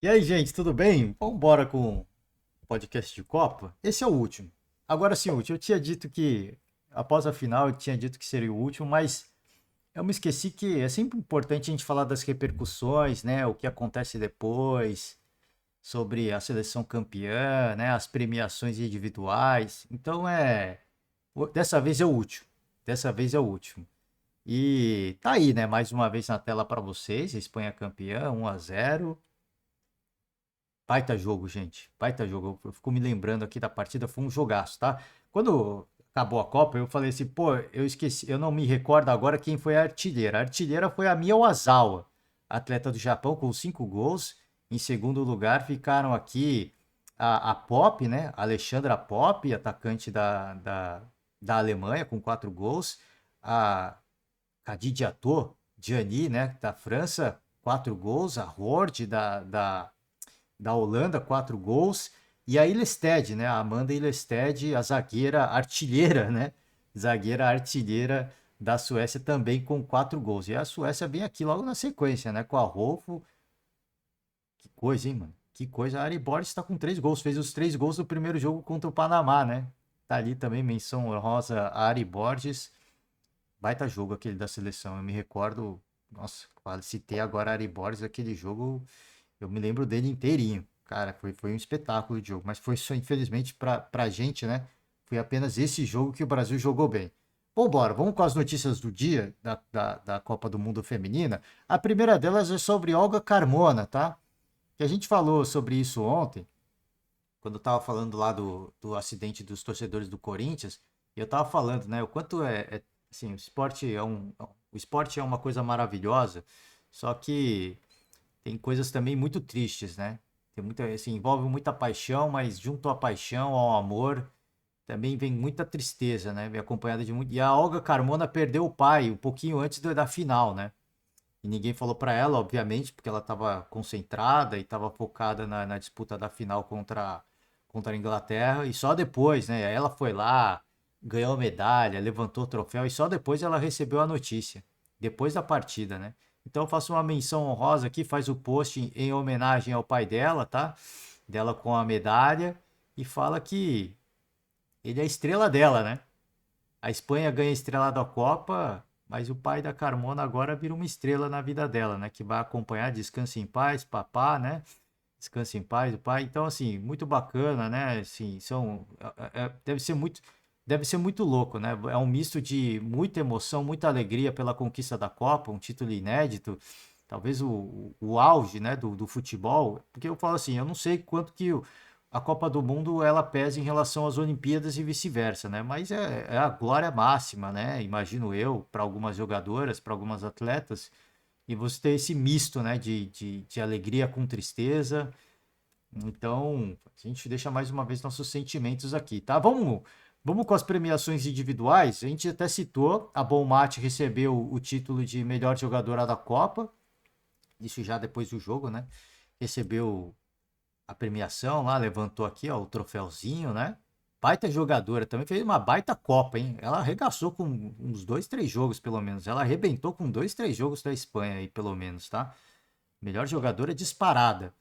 E aí, gente, tudo bem? Vamos embora com o podcast de Copa? Esse é o último. Agora sim, o último. Eu tinha dito que, após a final, eu tinha dito que seria o último, mas eu me esqueci que é sempre importante a gente falar das repercussões, né? O que acontece depois, sobre a seleção campeã, né? As premiações individuais. Então dessa vez é o último. Dessa vez é o último. E tá aí, né? Mais uma vez na tela para vocês. A Espanha campeã, 1-0. Baita jogo, gente. Baita jogo. Eu fico me lembrando aqui da partida, foi um jogaço, tá? Quando acabou a Copa, eu falei assim, pô, eu esqueci, eu não me recordo agora quem foi a artilheira. A artilheira foi a Mia Ozawa, atleta do Japão, com 5 gols. Em segundo lugar ficaram aqui a Pop, né? A Alexandra Pop, atacante da Alemanha, com 4 gols. A Khadija Gianni, né? Da França, 4 gols. A Horde da Holanda, 4 gols. E a Ilestedt, né? A Amanda Ilestedt, a zagueira artilheira, né? Zagueira artilheira da Suécia também com 4 gols. E a Suécia vem aqui logo na sequência, né? Com a Rolfo. Que coisa, hein, mano? Que coisa. A Ari Borges está com 3 gols. Fez os 3 gols do primeiro jogo contra o Panamá, né? Tá ali também, menção honrosa a Ari Borges. Baita jogo aquele da seleção. Eu me recordo. Nossa, citei agora a Ari Borges, aquele jogo. Eu me lembro dele inteirinho. Cara, foi um espetáculo de jogo. Mas foi só, infelizmente, pra gente, né? Foi apenas esse jogo que o Brasil jogou bem. Vambora, vamos com as notícias do dia da Copa do Mundo Feminina. A primeira delas é sobre Olga Carmona, tá? Que a gente falou sobre isso ontem, quando eu tava falando lá do acidente dos torcedores do Corinthians. E eu tava falando, né? O quanto assim, o esporte é uma coisa maravilhosa, só que tem coisas também muito tristes, né? Tem muita, assim, envolve muita paixão, mas junto à paixão, ao amor, também vem muita tristeza, né? Vem acompanhada de muito. E a Olga Carmona perdeu o pai um pouquinho antes da final, né? E ninguém falou para ela, obviamente, porque ela estava concentrada e estava focada na disputa da final contra a Inglaterra. E só depois, né? Ela foi lá, ganhou medalha, levantou o troféu e só depois ela recebeu a notícia, depois da partida, né? Então eu faço uma menção honrosa aqui, faz o post em homenagem ao pai dela, tá? Dela com a medalha e fala que ele é a estrela dela, né? A Espanha ganha a estrela da Copa, mas o pai da Carmona agora vira uma estrela na vida dela, né? Que vai acompanhar Descanse em Paz, papá, né? Descanse em Paz, o pai. Então, assim, muito bacana, né? Assim, deve ser muito louco, né? É um misto de muita emoção, muita alegria pela conquista da Copa, um título inédito, talvez o auge, né, do futebol. Porque eu falo assim, eu não sei quanto que a Copa do Mundo ela pesa em relação às Olimpíadas e vice-versa, né? Mas é a glória máxima, né? Imagino eu, para algumas jogadoras, para algumas atletas, e você ter esse misto, né, de alegria com tristeza. Então, a gente deixa mais uma vez nossos sentimentos aqui, tá? Vamos com as premiações individuais. A gente até citou, a Bonmatch recebeu o título de melhor jogadora da Copa, isso já depois do jogo, né? Recebeu a premiação lá, levantou aqui, ó, o troféuzinho, né? Baita jogadora, também fez uma baita Copa, hein? Ela arregaçou com uns 2, 3 jogos, pelo menos. Ela arrebentou com 2, 3 jogos da Espanha aí, pelo menos, tá? Melhor jogadora disparada.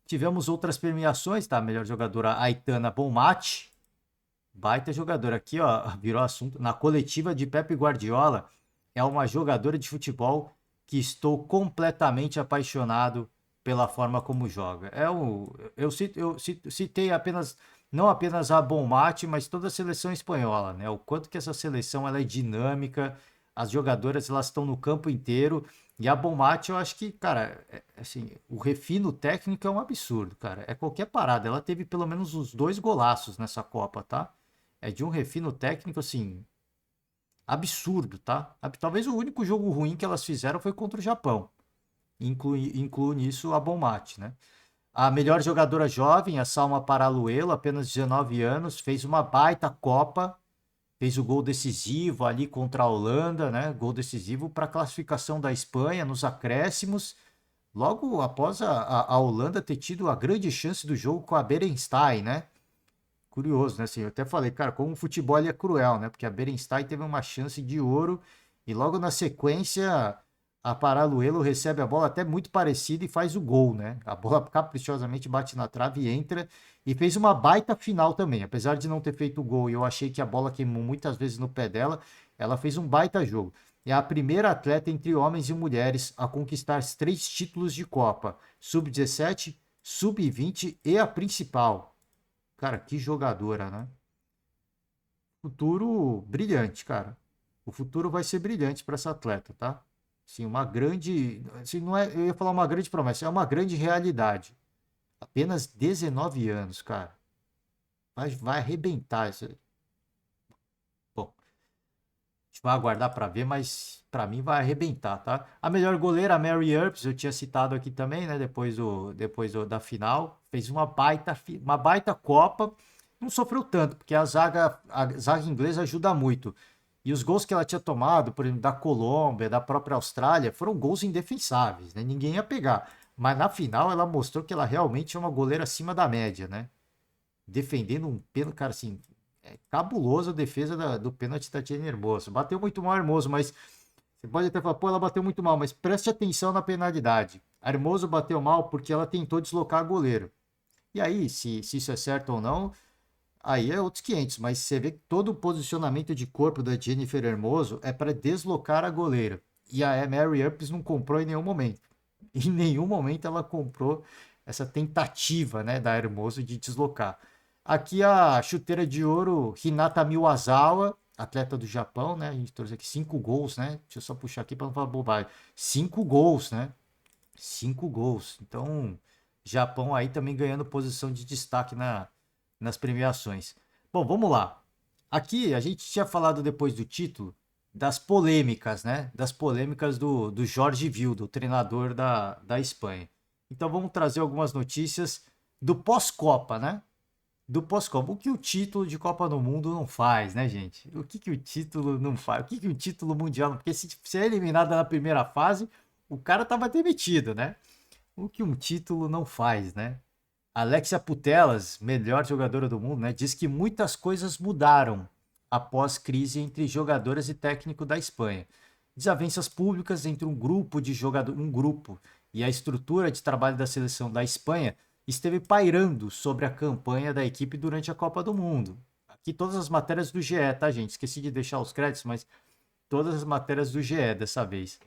Tivemos outras premiações, tá? Melhor jogadora Aitana Bonmatch, baita jogadora. Aqui, ó, virou assunto. Na coletiva de Pepe Guardiola, é uma jogadora de futebol que estou completamente apaixonado pela forma como joga. Citei apenas, não apenas a Bonmatch, mas toda a seleção espanhola, né? O quanto que essa seleção ela é dinâmica, as jogadoras elas estão no campo inteiro. E a Bonmatch, eu acho que, cara, assim, o refino técnico é um absurdo, cara. É qualquer parada. Ela teve pelo menos os 2 golaços nessa Copa, tá? É de um refino técnico, assim, absurdo, tá? Talvez o único jogo ruim que elas fizeram foi contra o Japão. Incluo nisso a Bonmatch, né? A melhor jogadora jovem, a Salma Paraluelo, apenas 19 anos, fez uma baita Copa, fez o gol decisivo ali contra a Holanda, né? Gol decisivo para a classificação da Espanha nos acréscimos, logo após a Holanda ter tido a grande chance do jogo com a Berenstein, né? Curioso, né? Assim, eu até falei, cara, como o futebol ele é cruel, né? Porque a Berenstein teve uma chance de ouro e logo na sequência a Paraluelo recebe a bola até muito parecida e faz o gol, né? A bola caprichosamente bate na trave e entra. E fez uma baita final também. Apesar de não ter feito o gol e eu achei que a bola queimou muitas vezes no pé dela, ela fez um baita jogo. É a primeira atleta entre homens e mulheres a conquistar 3 títulos de Copa: Sub-17, Sub-20 e a principal. Cara, que jogadora, né? Futuro brilhante, cara. O futuro vai ser brilhante para essa atleta, tá? Sim, uma grande, assim, não é, eu ia falar uma grande promessa, é uma grande realidade. Apenas 19 anos, cara. Vai arrebentar isso. Bom, a gente vai aguardar para ver, mas para mim vai arrebentar, tá? A melhor goleira, a Mary Earps, eu tinha citado aqui também, né? Da final, fez uma baita Copa. Não sofreu tanto, porque a zaga inglesa ajuda muito. E os gols que ela tinha tomado, por exemplo, da Colômbia, da própria Austrália, foram gols indefensáveis, né? Ninguém ia pegar. Mas na final ela mostrou que ela realmente é uma goleira acima da média, né? Defendendo um pênalti, cara, assim, é cabulosa a defesa do pênalti da Jenny Hermoso. Bateu muito mal a Hermoso, mas você pode até falar, pô, ela bateu muito mal, mas preste atenção na penalidade. A Hermoso bateu mal porque ela tentou deslocar a goleiro. E aí, se isso é certo ou não, aí é outros 500, mas você vê que todo o posicionamento de corpo da Jennifer Hermoso é para deslocar a goleira. E a Mary Earps não comprou em nenhum momento. Em nenhum momento ela comprou essa tentativa, né, da Hermoso de deslocar. Aqui a chuteira de ouro Hinata Miwazawa, atleta do Japão, né? A gente trouxe aqui 5 gols, né? Deixa eu só puxar aqui para não falar bobagem. 5 gols, né? 5 gols. Então, Japão aí também ganhando posição de destaque nas premiações. Bom, vamos lá. Aqui a gente tinha falado depois do título das polêmicas, né? Das polêmicas do Jorge Vilda, o treinador da Espanha. Então vamos trazer algumas notícias do pós-Copa, né? Do pós-Copa. O que o título de Copa do Mundo não faz, né, gente? O que o título não faz? O que o título mundial não... Porque se é eliminado na primeira fase, o cara tava demitido, né? O que um título não faz, né? Alexia Putellas, melhor jogadora do mundo, né, diz que muitas coisas mudaram após crise entre jogadoras e técnico da Espanha. Desavenças públicas entre um grupo e a estrutura de trabalho da seleção da Espanha esteve pairando sobre a campanha da equipe durante a Copa do Mundo. Aqui todas as matérias do GE, tá, gente? Esqueci de deixar os créditos, mas todas as matérias do GE dessa vez.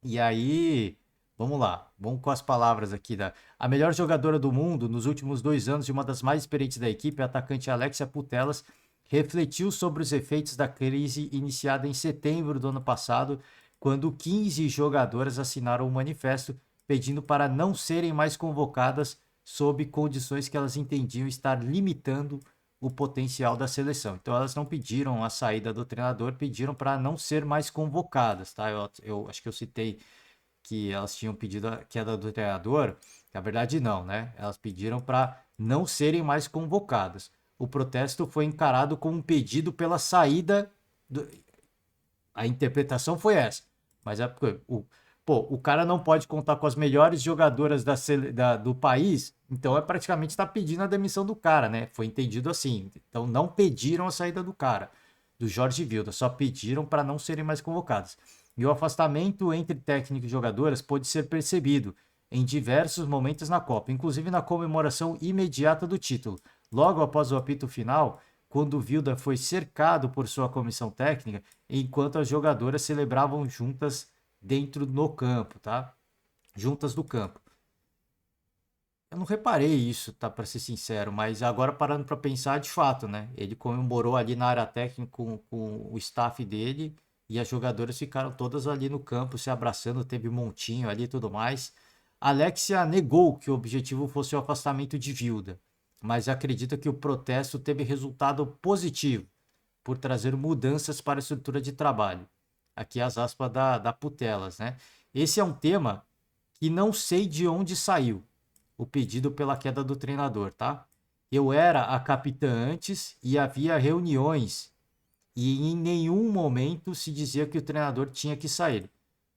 E aí, vamos lá, vamos com as palavras aqui da. A melhor jogadora do mundo nos últimos 2 anos e uma das mais experientes da equipe, a atacante Alexia Putellas, refletiu sobre os efeitos da crise iniciada em setembro do ano passado, quando 15 jogadoras assinaram um manifesto pedindo para não serem mais convocadas sob condições que elas entendiam estar limitando o potencial da seleção. Então elas não pediram a saída do treinador, pediram para não ser mais convocadas, tá? Eu acho que eu citei que elas tinham pedido a queda do treinador, na verdade não, né? Elas pediram para não serem mais convocadas. O protesto foi encarado como um pedido pela saída. A interpretação foi essa. Mas o cara não pode contar com as melhores jogadoras do país, então é praticamente estar pedindo a demissão do cara, né? Foi entendido assim. Então não pediram a saída do cara, do Jorge Vilda, só pediram para não serem mais convocados. E o afastamento entre técnico e jogadoras pôde ser percebido em diversos momentos na Copa, inclusive na comemoração imediata do título. Logo após o apito final, quando o Vilda foi cercado por sua comissão técnica, enquanto as jogadoras celebravam juntas dentro no campo, tá? Juntas do campo. Eu não reparei isso, tá? Para ser sincero, mas agora parando para pensar, de fato, né? Ele comemorou ali na área técnica com o staff dele e as jogadoras ficaram todas ali no campo se abraçando, teve um montinho ali e tudo mais. Alexia negou que o objetivo fosse o afastamento de Vilda, mas acredita que o protesto teve resultado positivo por trazer mudanças para a estrutura de trabalho. Aqui as aspas da Putellas, né? Esse é um tema que não sei de onde saiu o pedido pela queda do treinador, tá? Eu era a capitã antes e havia reuniões e em nenhum momento se dizia que o treinador tinha que sair,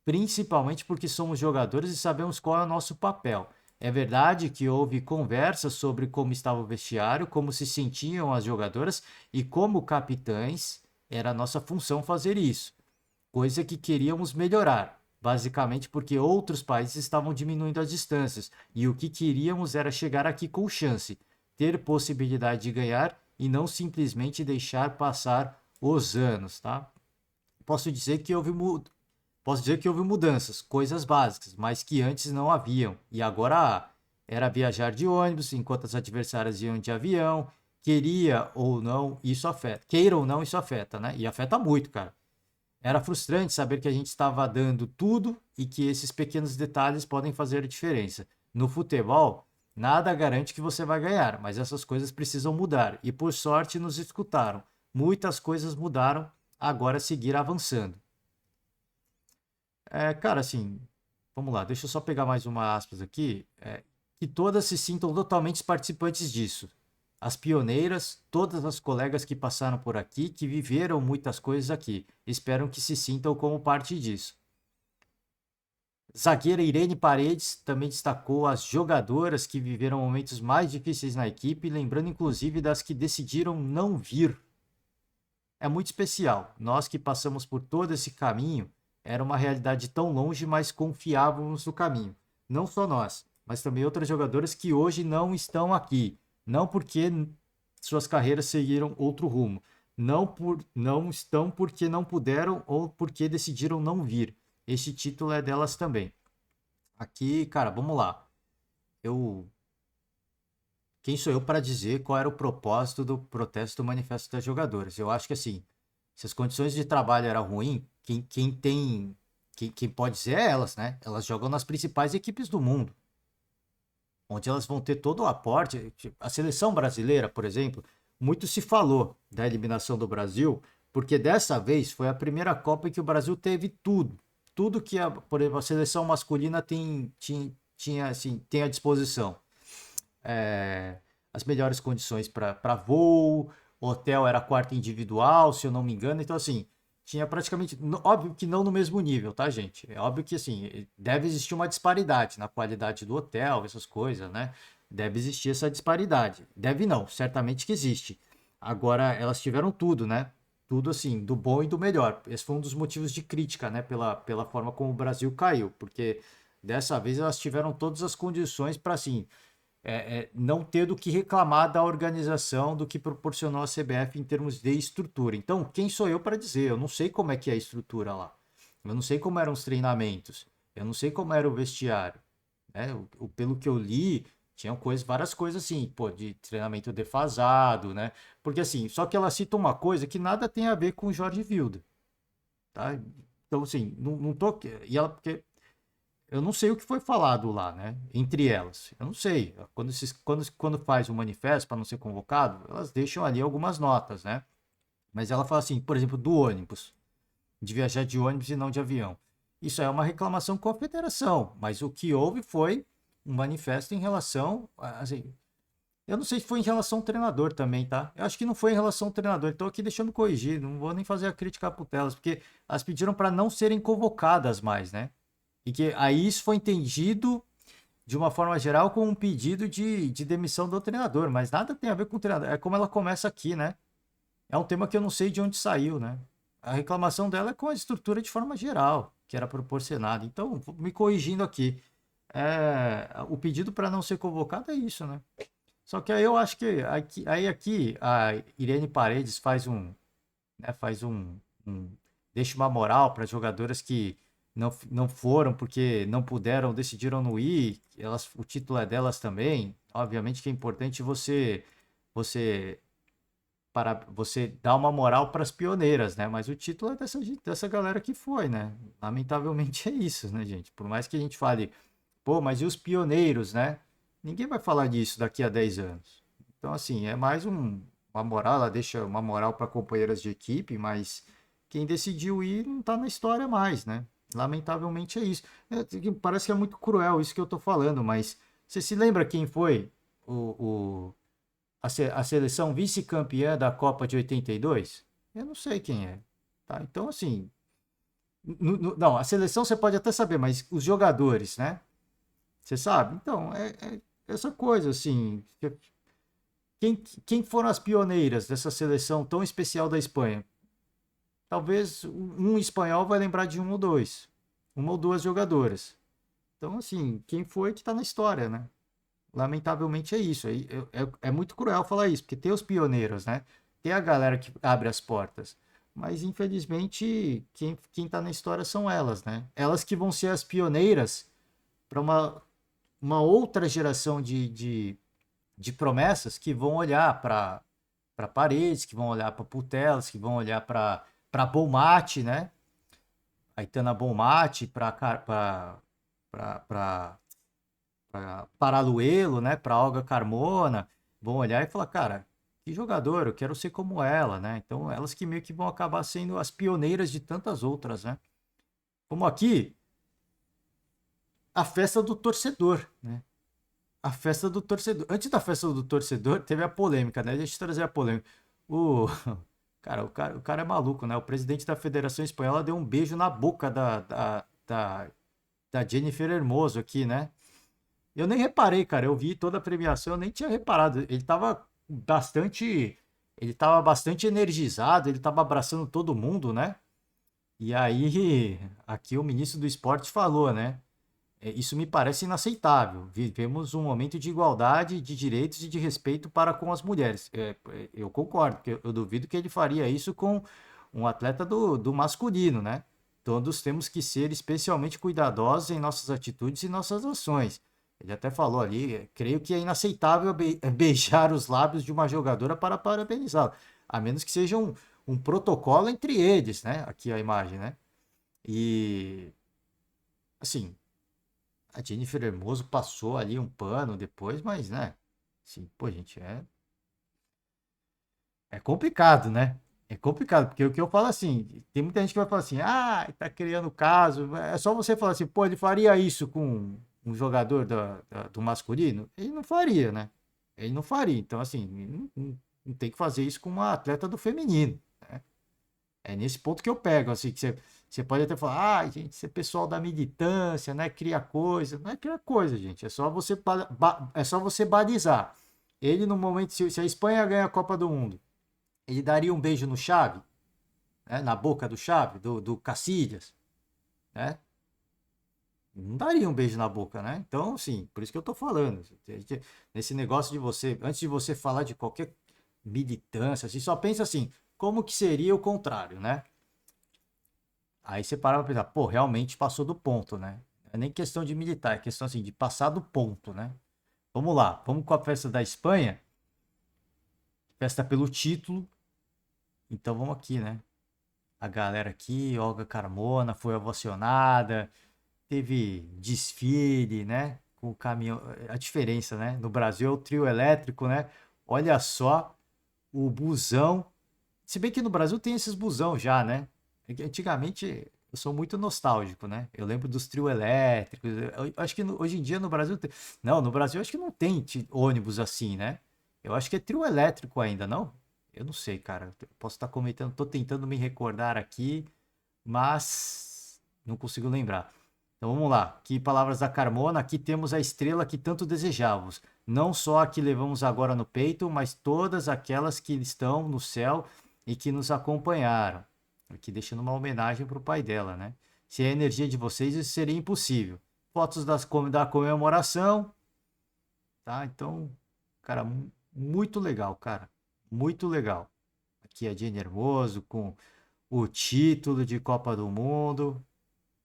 principalmente porque somos jogadores e sabemos qual é o nosso papel. É verdade que houve conversas sobre como estava o vestiário, como se sentiam as jogadoras e como capitães era a nossa função fazer isso, coisa que queríamos melhorar. basicamente porque outros países estavam diminuindo as distâncias e o que queríamos era chegar aqui com chance, ter possibilidade de ganhar e não simplesmente deixar passar os anos, tá? Posso dizer que houve Posso dizer que houve mudanças, coisas básicas, mas que antes não haviam. E agora há. Era viajar de ônibus, enquanto as adversárias iam de avião. Queria ou não, isso afeta. Queira ou não, isso afeta, né? E afeta muito, cara. Era frustrante saber que a gente estava dando tudo e que esses pequenos detalhes podem fazer a diferença. No futebol, nada garante que você vai ganhar, mas essas coisas precisam mudar. E por sorte nos escutaram. Muitas coisas mudaram, agora é seguir avançando. Cara, assim, vamos lá, deixa eu só pegar mais uma aspas aqui. Que todas se sintam totalmente participantes disso. As pioneiras, todas as colegas que passaram por aqui, que viveram muitas coisas aqui. Esperam que se sintam como parte disso. Zagueira Irene Paredes também destacou as jogadoras que viveram momentos mais difíceis na equipe, lembrando inclusive das que decidiram não vir. É muito especial. Nós que passamos por todo esse caminho, era uma realidade tão longe, mas confiávamos no caminho. Não só nós, mas também outras jogadoras que hoje não estão aqui. Não porque suas carreiras seguiram outro rumo. Não estão porque não puderam ou porque decidiram não vir. Este título é delas também. Aqui, cara, vamos lá. Eu Quem sou eu para dizer qual era o propósito do protesto do Manifesto das Jogadoras? Eu acho que assim, se as condições de trabalho eram ruins, quem pode dizer é elas, né? Elas jogam nas principais equipes do mundo, onde elas vão ter todo o aporte. Tipo, a seleção brasileira, por exemplo, muito se falou da eliminação do Brasil, porque dessa vez foi a primeira Copa em que o Brasil teve tudo. Tudo que, por exemplo, a seleção masculina tinha, assim, tem à disposição. É, as melhores condições para voo, o hotel era quarto individual, se eu não me engano. Então, assim, tinha praticamente. Óbvio que não no mesmo nível, tá, gente? É óbvio que, assim, deve existir uma disparidade na qualidade do hotel, essas coisas, né? Deve existir essa disparidade. Deve não, certamente que existe. Agora, elas tiveram tudo, né? Tudo, assim, do bom e do melhor. Esse foi um dos motivos de crítica, né? Pela forma como o Brasil caiu, porque dessa vez elas tiveram todas as condições para, assim, não ter do que reclamar da organização do que proporcionou a CBF em termos de estrutura. Então, quem sou eu para dizer? Eu não sei como é que é a estrutura lá. Eu não sei como eram os treinamentos. Eu não sei como era o vestiário. Né? Pelo que eu li, tinham várias coisas assim, pô, de treinamento defasado, né? Porque assim, só que ela cita uma coisa que nada tem a ver com o Jorge Vilda, tá? Então, assim, não tô. E ela, porque eu não sei o que foi falado lá, né? Entre elas. Eu não sei. Quando faz um manifesto para não ser convocado, elas deixam ali algumas notas, né? Mas ela fala assim, por exemplo, do ônibus, de viajar de ônibus e não de avião. Isso é uma reclamação com a federação, mas o que houve foi um manifesto em relação, assim, eu não sei se foi em relação ao treinador também, tá? Eu acho que não foi em relação ao treinador, então aqui deixa eu me corrigir, não vou nem fazer a crítica a Putelas, porque elas pediram para não serem convocadas mais, né? E que aí isso foi entendido de uma forma geral como um pedido de demissão do treinador, mas nada tem a ver com o treinador. É como ela começa aqui, né? É um tema que eu não sei de onde saiu, né? A reclamação dela é com a estrutura de forma geral, que era proporcionada. Então, me corrigindo aqui, o pedido para não ser convocado é isso, né? Só que aí eu acho que aqui a Irene Paredes faz deixa uma moral para jogadoras que não foram porque não puderam, decidiram não ir. O título é delas também. Obviamente que é importante você você dar uma moral para as pioneiras, né? Mas o título é dessa galera que foi, né? Lamentavelmente é isso, né, gente? Por mais que a gente fale, pô, mas e os pioneiros, né? Ninguém vai falar disso daqui a 10 anos. Então, assim, é mais uma moral, ela deixa uma moral para companheiras de equipe, mas quem decidiu ir não tá na história mais, né? Lamentavelmente é isso. Parece que é muito cruel isso que eu tô falando, mas você se lembra quem foi a seleção vice-campeã da Copa de 82? Eu não sei quem é. Tá? Então, assim, não, a seleção você pode até saber, mas os jogadores, né? Você sabe? Então, é essa coisa, assim. Quem foram as pioneiras dessa seleção tão especial da Espanha? Talvez um espanhol vai lembrar de um ou dois. uma ou duas jogadoras. Então, assim, quem foi que tá na história, né? Lamentavelmente é isso. É muito cruel falar isso, porque tem os pioneiros, né? Tem a galera que abre as portas. Mas, infelizmente, quem tá na história são elas, né? Elas que vão ser as pioneiras para uma outra geração de promessas que vão olhar para paredes, que vão olhar para Putellas, que vão olhar para Bonmati, né? Aitana Bonmati, para Paraluelo, né? Para Olga Carmona, vão olhar e falar, cara, que jogador, eu quero ser como ela, né? Então, elas que meio que vão acabar sendo as pioneiras de tantas outras, né? Como aqui, a festa do torcedor, né? A festa do torcedor. Antes da festa do torcedor, teve a polêmica, né? Deixa eu trazer a polêmica. O o cara é maluco, né? O presidente da Federação Espanhola deu um beijo na boca da Jennifer Hermoso aqui, né? Eu nem reparei, cara. Eu vi toda a premiação, eu nem tinha reparado. Ele tava bastante energizado, ele tava abraçando todo mundo, né? E aí, aqui o ministro do esporte falou, né? Isso me parece inaceitável. Vivemos um momento de igualdade, de direitos e de respeito para com as mulheres. Eu concordo, porque eu duvido que ele faria isso com um atleta do masculino, né? Todos temos que ser especialmente cuidadosos em nossas atitudes e nossas ações. Ele até falou ali, creio que é inaceitável beijar os lábios de uma jogadora para parabenizá-la, a menos que seja um protocolo entre eles, né? Aqui a imagem, né? E, assim, a Jennifer Hermoso passou ali um pano depois, mas, né? Assim, pô, gente, é complicado, né? É complicado, porque o que eu falo assim, tem muita gente que vai falar assim, ah, tá criando caso. É só você falar assim, pô, ele faria isso com um jogador do masculino? Ele não faria, né? Ele não faria. Então, assim, não tem que fazer isso com uma atleta do feminino, né? É nesse ponto que eu pego, assim, que você pode até falar, ah, gente, você é pessoal da militância, né? Cria coisa. Não é criar coisa, gente. É só você balizar. Ele, no momento, se a Espanha ganha a Copa do Mundo, ele daria um beijo no Xavi, né? Na boca do Xavi, do Cacilhas, né? Não daria um beijo na boca, né? Então, sim, por isso que eu tô falando. Nesse negócio de você, antes de você falar de qualquer militância, você só pensa assim, como que seria o contrário, né? Aí você para pra pensar, pô, realmente passou do ponto, né? Não é nem questão de militar, é questão assim de passar do ponto, né? Vamos lá, vamos com a festa da Espanha, festa pelo título. Então vamos aqui, né? A galera aqui, Olga Carmona foi ovacionada, teve desfile, né? Com o caminhão, a diferença, né? No Brasil é o trio elétrico, né? Olha só o busão. Se bem que no Brasil tem esses busão já, né? É que antigamente eu sou muito nostálgico, né? Eu lembro dos trio elétricos. Eu acho que hoje em dia no Brasil tem. Não, no Brasil eu acho que não tem ônibus assim, né? Eu acho que é trio elétrico ainda, não? Eu não sei, cara. Eu posso estar comentando, tô tentando me recordar aqui, mas não consigo lembrar. Então vamos lá. Que palavras da Carmona. Aqui temos a estrela que tanto desejávamos. Não só a que levamos agora no peito, mas todas aquelas que estão no céu e que nos acompanharam. Aqui deixando uma homenagem para o pai dela, né? Se é a energia de vocês, isso seria impossível. Fotos da comemoração, tá? Então, cara, muito legal, cara. Muito legal. Aqui a Jenny Hermoso com o título de Copa do Mundo,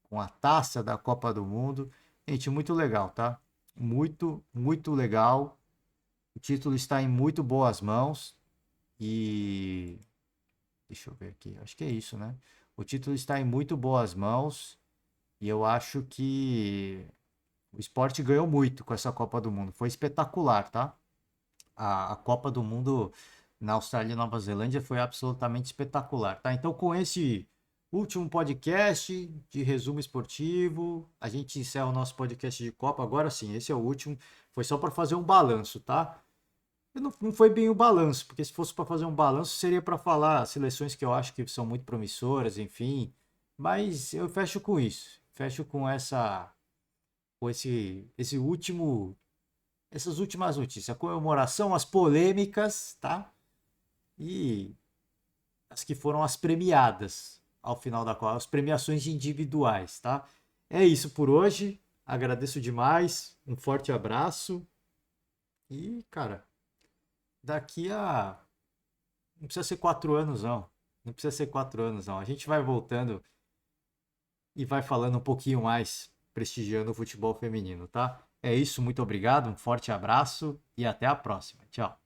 com a taça da Copa do Mundo. Gente, muito legal, tá? Muito, muito legal. O título está em muito boas mãos e deixa eu ver aqui, acho que é isso, né? O título está em muito boas mãos e eu acho que o esporte ganhou muito com essa Copa do Mundo. Foi espetacular, tá? A Copa do Mundo na Austrália e Nova Zelândia foi absolutamente espetacular, tá? Então, com esse último podcast de resumo esportivo, a gente encerra o nosso podcast de Copa. Agora sim, esse é o último. Foi só para fazer um balanço, tá? E não foi bem o balanço, porque se fosse para fazer um balanço, seria para falar seleções que eu acho que são muito promissoras, enfim. Mas eu fecho com isso. Fecho com esse último essas últimas notícias, a comemoração, as polêmicas, tá? E as que foram as premiadas ao final da Copa, as premiações individuais, tá? É isso por hoje. Agradeço demais. Um forte abraço. E, cara, daqui a. Não precisa ser 4 anos, não. Não precisa ser 4 anos, não. A gente vai voltando e vai falando um pouquinho mais, prestigiando o futebol feminino, tá? É isso, muito obrigado, um forte abraço e até a próxima. Tchau.